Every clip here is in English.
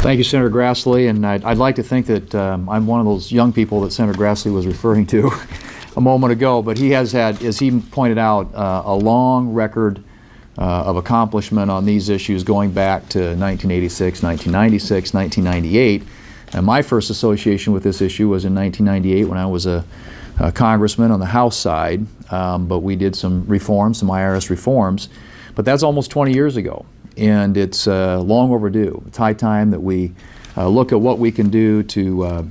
Thank you, Senator Grassley, and I'd like to think that I'm one of those young people that Senator Grassley was referring to a moment ago, but he has had, as he pointed out, a long record of accomplishment on these issues going back to 1986, 1996, 1998. And my first association with this issue was in 1998 when I was a congressman on the House side, but we did some reforms, some IRS reforms, but that's almost 20 years ago. And it's long overdue. It's high time that we look at what we can do to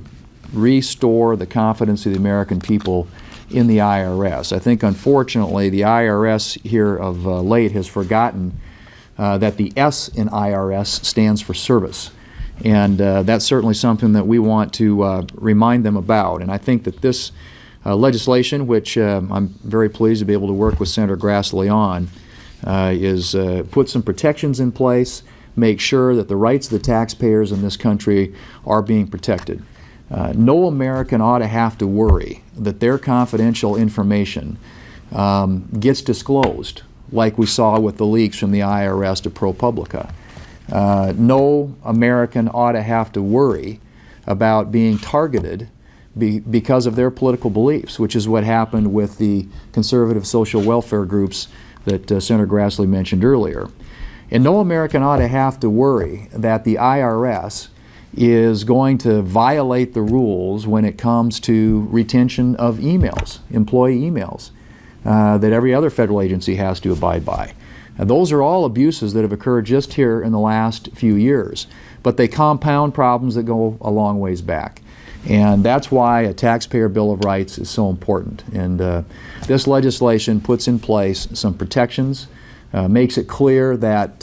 restore the confidence of the American people in the IRS. I think, unfortunately, the IRS here of late has forgotten that the S in IRS stands for service. And that's certainly something that we want to remind them about. And I think that this legislation, which I'm very pleased to be able to work with Senator Grassley on, is put some protections in place, make sure that the rights of the taxpayers in this country are being protected. No American ought to have to worry that their confidential information gets disclosed, like we saw with the leaks from the IRS to ProPublica. No American ought to have to worry about being targeted because of their political beliefs, which is what happened with the conservative social welfare groups that Senator Grassley mentioned earlier. And no American ought to have to worry that the IRS is going to violate the rules when it comes to retention of emails, employee emails, that every other federal agency has to abide by. And those are all abuses that have occurred just here in the last few years, but they compound problems that go a long ways back. And that's why a Taxpayer Bill of Rights is so important. And this legislation puts in place some protections, makes it clear that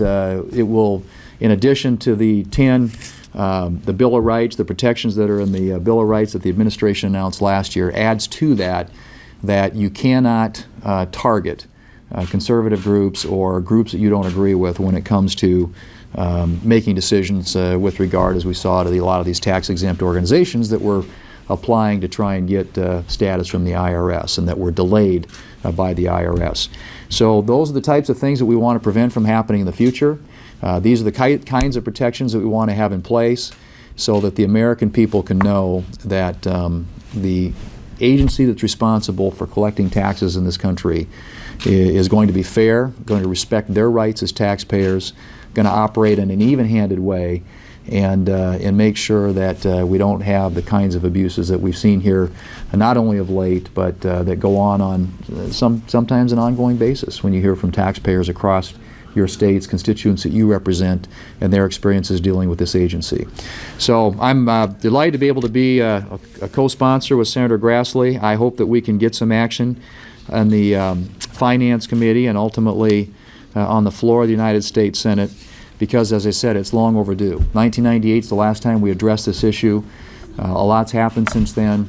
it will, in addition to the 10, the Bill of Rights, the protections that are in the Bill of Rights that the administration announced last year, adds to that you cannot target conservative groups or groups that you don't agree with when it comes to making decisions with regard, as we saw, to a lot of these tax-exempt organizations that were applying to try and get status from the IRS and that were delayed by the IRS. So those are the types of things that we want to prevent from happening in the future. These are the kinds of protections that we want to have in place so that the American people can know that the agency that's responsible for collecting taxes in this country is going to be fair, going to respect their rights as taxpayers, going to operate in an even-handed way, and make sure that we don't have the kinds of abuses that we've seen here, not only of late, but that go on sometimes an ongoing basis when you hear from taxpayers across your states, constituents that you represent, and their experiences dealing with this agency. So I'm delighted to be able to be a co-sponsor with Senator Grassley. I hope that we can get some action on the Finance Committee and ultimately on the floor of the United States Senate, because, as I said, it's long overdue. 1998 is the last time we addressed this issue. A lot's happened since then,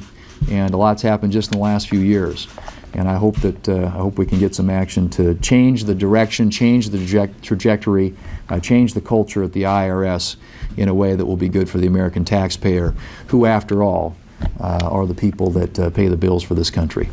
and a lot's happened just in the last few years. And I hope that I hope we can get some action to change the direction, change the trajectory, change the culture at the IRS in a way that will be good for the American taxpayer, who, after all, are the people that pay the bills for this country.